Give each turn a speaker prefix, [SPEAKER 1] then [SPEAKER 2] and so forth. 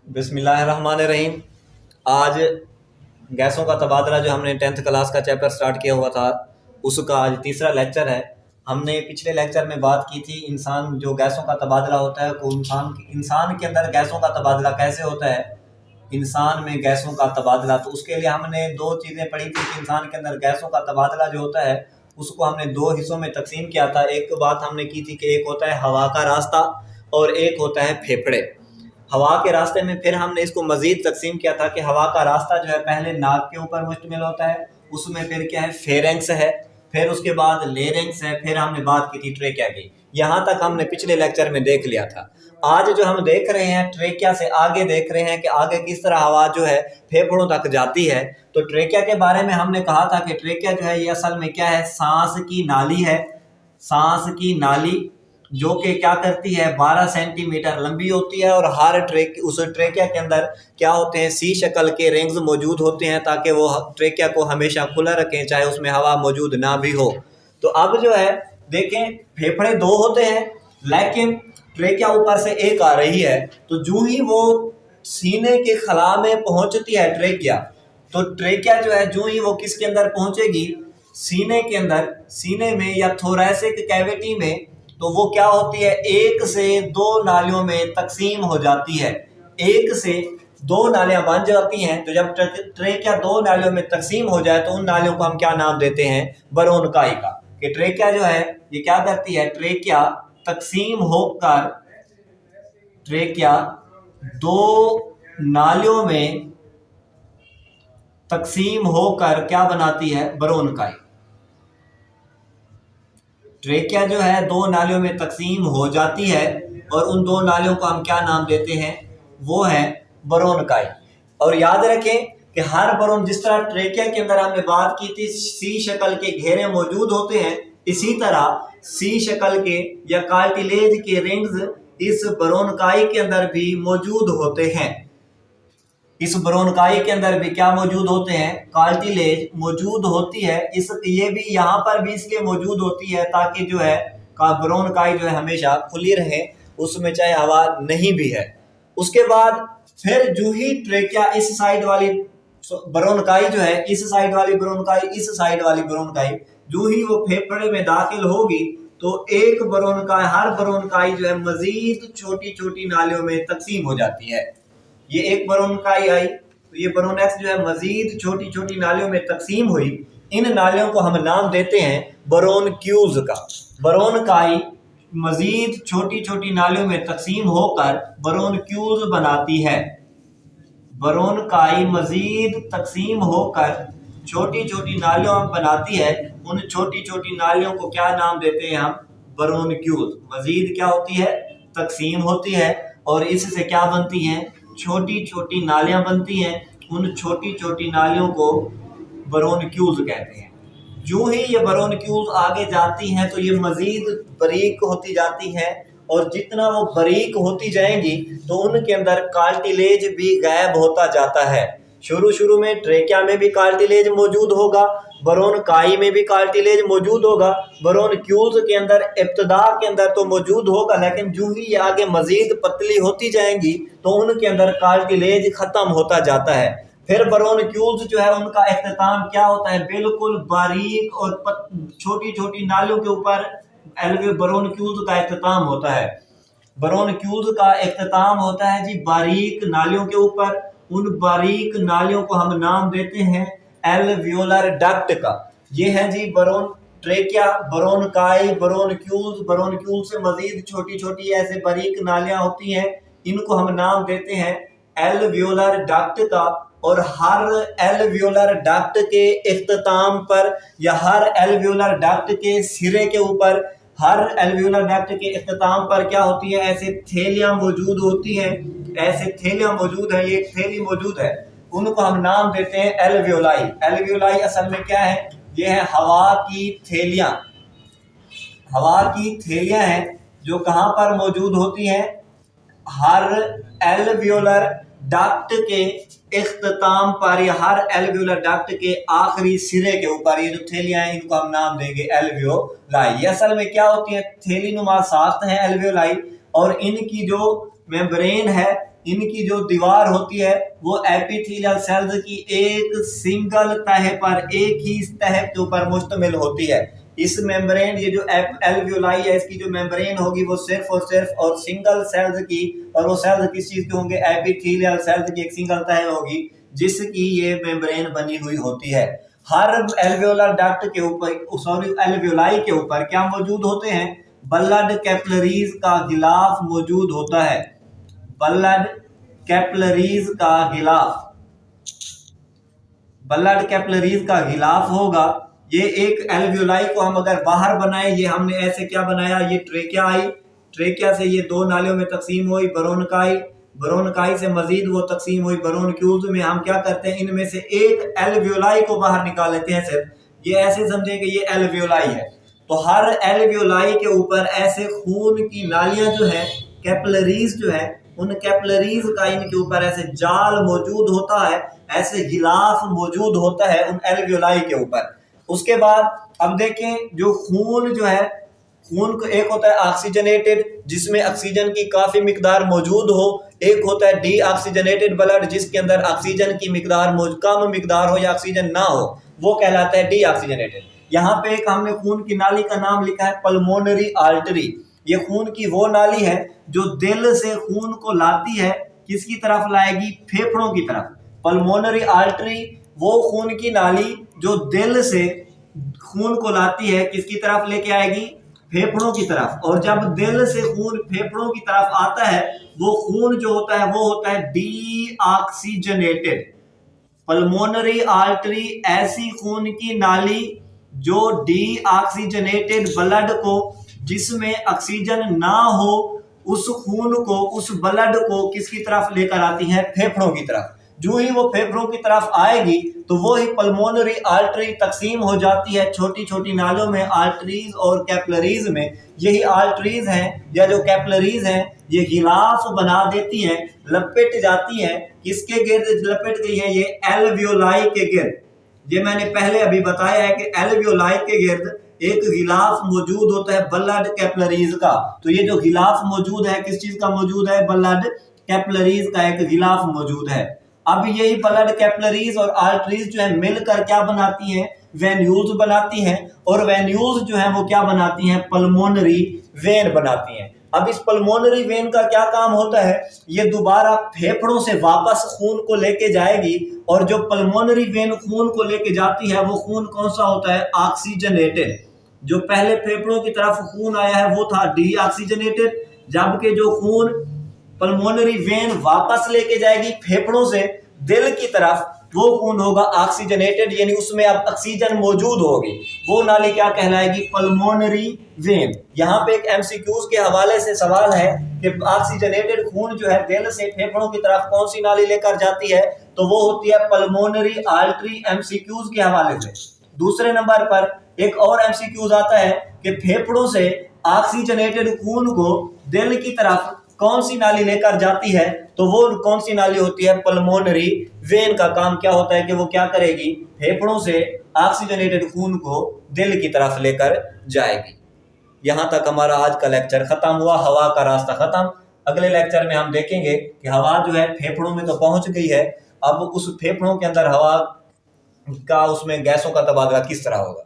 [SPEAKER 1] बिस्मिल्लाहिर्रहमानिर्रहीम। आज गैसों का तबादला जो हमने 10th क्लास का चैप्टर स्टार्ट किया हुआ था उसका आज तीसरा लेक्चर है। हमने पिछले लेक्चर में बात की थी इंसान जो गैसों का तबादला होता है को इंसान के अंदर गैसों का तबादला कैसे होता है, इंसान में गैसों का तबादला। तो उसके लिए हमने दो चीज़ें पढ़ी थी कि इंसान के अंदर गैसों का तबादला जो होता है उसको हमने दो हिस्सों में तकसीम किया था। एक बात हमने की थी कि एक होता है हवा का रास्ता और एक होता है फेफड़े। हवा के रास्ते में फिर हमने इसको मज़ीद तकसीम किया था कि हवा का रास्ता जो है पहले नाक के ऊपर मुश्तमिल होता है, उसमें फिर क्या है फेरेंक्स है, फिर उसके बाद लेरेंक्स है, फिर हमने बात की थी ट्रेकिया की। यहाँ तक हमने पिछले लेक्चर में देख लिया था। आज जो हम देख रहे हैं ट्रेकिया से आगे देख रहे हैं कि आगे किस तरह हवा जो है फेफड़ों तक जाती है। तो ट्रेकिया के बारे में हमने कहा था कि ट्रेकिया जो है ये असल में क्या है, सांस की नाली है। सांस की नाली जो कि क्या करती है 12 सेंटीमीटर लंबी होती है और हर उस ट्रेकिया के अंदर क्या होते हैं सी शक्ल के रिंग्स मौजूद होते हैं ताकि वो ट्रेकिया को हमेशा खुला रखें चाहे उसमें हवा मौजूद ना भी हो। तो अब जो है देखें फेफड़े दो होते हैं लेकिन ट्रेकिया ऊपर से एक आ रही है। तो जो ही वो सीने के खला में पहुंचती है ट्रेकिया, तो ट्रेकिया जो है जो ही वो किसके अंदर पहुंचेगी सीने के अंदर, सीने में या थोरैसिक कैविटी में, तो वो क्या होती है एक से दो नालियों में तकसीम हो जाती है। एक से दो नालियां बन जाती हैं। तो जब ट्रेकिया दो नालियों में तकसीम हो जाए तो उन नालियों को हम क्या नाम देते हैं, बरोनकाई का। कि ट्रेकिया जो है ये क्या करती है, ट्रेकिया तकसीम होकर ट्रेकिया दो नालियों में तकसीम होकर क्या बनाती है, बरोनकाई। ट्रेकिया जो है दो नालियों में तकसीम हो जाती है और उन दो नालियों को हम क्या नाम देते हैं, वो है बरोनकाई। और याद रखें कि हर बरोन, जिस तरह ट्रेकिया के अंदर हमने बात की थी सी शक्ल के घेरे मौजूद होते हैं, इसी तरह सी शक्ल के या कार्टिलेज के रिंग्स इस बरोनकाई के अंदर भी मौजूद होते हैं। इस बरोनकाई के अंदर भी क्या मौजूद होते हैं, कार्टिलेज मौजूद होती है। इस ये भी यहाँ पर भी इसलिए मौजूद होती है ताकि जो है बरोनकाई जो है हमेशा खुली रहे, उसमें चाहे हवा नहीं भी है। उसके बाद फिर जो ही ट्रेकिया इस साइड वाली बरोनकाई जो है, इस साइड वाली बरोनकाई, इस साइड वाली बरोनकाई जो ही वो फेफड़े में दाखिल होगी तो एक बरोनकाई, हर बरोनकाई जो है मजीद छोटी छोटी नालियों में तकसीम हो जाती है। ये एक बरोनकाई आई तो ये बरोनेक्स जो है मजीद छोटी छोटी नालियों में तकसीम हुई। इन नालियों को हम नाम देते हैं बरोनक्यूल्स का। बरोनकाई मजीद छोटी छोटी नालियों में तकसीम होकर बरोनक्यूल्स बनाती है। बरोनकाई मजीद तकसीम होकर छोटी छोटी नालियों में बनाती है। उन छोटी छोटी नालियों को क्या नाम देते हैं हम, बरोनक्यूल्स। मजीद क्या होती है, तकसीम होती है और इससे क्या बनती हैं, छोटी छोटी नालियां बनती हैं। उन छोटी छोटी नालियों को बरोनक्यूल्स कहते हैं। जो ही ये बरोनक्यूल्स आगे जाती हैं तो ये मजीद बारीक होती जाती हैं और जितना वो बारीक होती जाएंगी तो उनके अंदर कार्टिलेज भी गायब होता जाता है। शुरू में ट्रेकिया में भी कार्टिलेज मौजूद होगा, बरोनकाई में भी कार्टिलेज मौजूद होगा, बरोनक्यूल्स के अंदर इब्तदा के अंदर तो मौजूद होगा, लेकिन जो ही ये आगे मजीद पतली होती जाएंगी तो उनके अंदर कार्टिलेज खत्म होता जाता है। फिर बरोनक्यूल्स जो है उनका इख्तिताम क्या होता है, बिल्कुल बारीक और छोटी छोटी नालियों के ऊपर बरोनक्यूल्स का इख्तिताम होता है। बरोनक्यूल्स का इख्तिताम होता है जी बारीक नालियों के ऊपर। उन बारीक नालियों को हम नाम देते हैं एल्वियोलर डक्ट का। ये है जी ट्रेकिया, बरोनकाई, बरोनक्यूल्स। बरोनक्यूल्स से मजीद छोटी छोटी ऐसे बारीक नालियां होती हैं, इनको हम नाम देते हैं एल्वियोलर डक्ट का। और हर एल्वियोलर डक्ट के इख्तिताम पर या हर एल्वियोलर डक्ट के सिरे के ऊपर, हर एल्वियोलर डक्ट के इख्तिताम पर क्या होती है, ऐसे थैलियां मौजूद होती हैं। ऐसे थैलियां मौजूद है, ये थैली मौजूद है, उनको हम नाम देते हैं एल्वियोलाई। एल्वियोलाई असल में क्या है, ये है हवा की थैलियां। हवा की थैलियां हैं जो कहां पर मौजूद होती हैं, हर एल्वियोलर डक्ट के इख्तिताम पर या हर एल्वियोलर डक्ट के आखिरी सिरे के ऊपर ये जो थैलियां हैं इनको हम नाम देंगे एल्वियोलाई। ये असल में क्या होती है, थैली नुमा साख्त है एल्वियोलाई और इनकी जो मेम्ब्रेन है, इनकी जो दीवार होती है वो एपिथेलियल सेल्स की एक सिंगल तह पर, एक ही तह के ऊपर मुश्तमिल होती है। इस मेम्ब्रेन, ये जो एल्वियोलाई है, इसकी जो मेम्ब्रेन होगी वो सिर्फ और सिर्फ और सिंगल सेल्स की, और वो सेल्स किस चीज के होंगे, एपिथेलियल सेल्स की एक सिंगल तह होगी जिसकी ये मेम्ब्रेन बनी हुई होती है। हर एल्वियोलर डक्ट के ऊपर, सॉरी एल्वियोलाई के ऊपर क्या मौजूद होते हैं, ब्लड कैपिलरीज का गिलाफ मौजूद होता है। ब्लड कैपिलरीज का गिलाफ, ब्लड कैपिलरीज का गिलाफ होगा। ये एक एल्वियोलाई को हम अगर बाहर बनाए, ये हमने ऐसे क्या बनाया, ये ट्रेकिया आई, ट्रेकिया से ये दो नालियों में तकसीम हुई ब्रोंकाई, ब्रोंकाई से मजीद वो तकसीम हुई ब्रोंक्यूल्स में। हम क्या करते हैं, इनमें से एक एल्वियोलाई को बाहर निकाल लेते हैं सिर्फ, ये ऐसे समझे कि ये एल्वियोलाई है। तो हर एल्वियोलाई के ऊपर ऐसे खून की नालियां जो है, कैपिलरीज जो है, उन कैपिलरीज का इनके ऊपर ऐसे जाल मौजूद होता है, ऐसे गिलाफ मौजूद होता है उन एल्वियोलाई के ऊपर। उसके बाद अब देखें, जो खून जो है, खून को एक होता है ऑक्सीजनेटेड जिसमें ऑक्सीजन की काफी मिकदार मौजूद हो, एक होता है डी ऑक्सीजनेटेड ब्लड जिसके अंदर ऑक्सीजन की मिकदार कम मिकदार हो या ऑक्सीजन ना हो, वो कहलाता है डी ऑक्सीजनेटेड। यहाँ पे एक हमने खून की नाली का नाम लिखा है पल्मोनरी आर्टरी। ये खून की वो नाली है जो दिल से खून को लाती है, किसकी तरफ लाएगी, फेफड़ों की तरफ। पल्मोनरी आर्टरी वो खून की नाली जो दिल से खून को लाती है, किसकी तरफ लेके आएगी, फेफड़ों की तरफ। और जब दिल से खून फेफड़ों की तरफ आता है, वो खून जो होता है वो होता है डी ऑक्सीजनेटेड। पल्मोनरी आर्टरी ऐसी खून की नाली जो डी ऑक्सीजनेटेड ब्लड को, जिसमें ऑक्सीजन ना हो, उस खून को, उस ब्लड को किसकी तरफ लेकर आती है, फेफड़ों की तरफ। जो ही वो फेफड़ों की तरफ आएगी तो वो ही पल्मोनरी आर्टरी तकसीम हो जाती है छोटी छोटी नालियों में, आर्टरीज और कैपिलरीज में। यही आर्टरीज हैं या जो कैपिलरीज हैं, ये गिलाफ बना देती हैं, लपेट जाती हैं, किसके गिर्द लपेट गई है, ये एल्वियोलाई के गिर्द। ये मैंने पहले अभी बताया है कि एल्वियोलाई के गिर्द एक गिलाफ मौजूद होता है ब्लड कैपिलरीज का। तो ये जो गिलाफ मौजूद है, किस चीज का मौजूद है, ब्लड कैपिलरीज का एक गिलाफ मौजूद है। अब यही ब्लड कैपिलरीज और आर्टरीज जो है मिलकर क्या बनाती हैं, वेन्यूल्स बनाती हैं, और वेन्यूल्स जो है वो क्या बनाती हैं, पल्मोनरी वेन बनाती हैं। अब इस पल्मोनरी वेन का क्या काम होता है, ये दोबारा फेफड़ों से वापस खून को लेके जाएगी, और जो पल्मोनरी वेन खून को लेके जाती है वो खून कौन सा होता है, ऑक्सीजनेटेड। जो पहले फेफड़ों की तरफ खून आया है वो था डी ऑक्सीजनेटेड, जबकि जो खून पल्मोनरी वेन वापस लेके जाएगी फेफड़ों से दिल की तरफ, वो खून होगा ऑक्सीजनेटेड, यानी उसमें अब ऑक्सीजन मौजूद होगी। वो नाली क्या कहलाएगी, पल्मोनरी वेन। यहाँ पे एक एमसीक्यूज के हवाले से सवाल है कि ऑक्सीजनेटेड खून जो है दिल से फेफड़ों की तरफ कौन सी नाली लेकर जाती है, तो वो होती है पल्मोनरी आर्टरी, एमसीक्यूज के हवाले से। दूसरे नंबर पर एक और एमसीक्यूज आता है कि फेफड़ों से ऑक्सीजनेटेड खून को दिल की तरफ कौन सी नाली लेकर जाती है, तो वो कौन सी नाली होती है, पल्मोनरी वेन। का काम क्या होता है कि वो क्या करेगी, फेफड़ों से ऑक्सीजनेटेड खून को दिल की तरफ लेकर जाएगी। यहां तक हमारा आज का लेक्चर खत्म हुआ, हवा का रास्ता खत्म। अगले लेक्चर में हम देखेंगे कि हवा जो है फेफड़ों में तो पहुंच गई है, अब उस फेफड़ों के अंदर हवा का, उसमें गैसों का तबादला किस तरह होगा।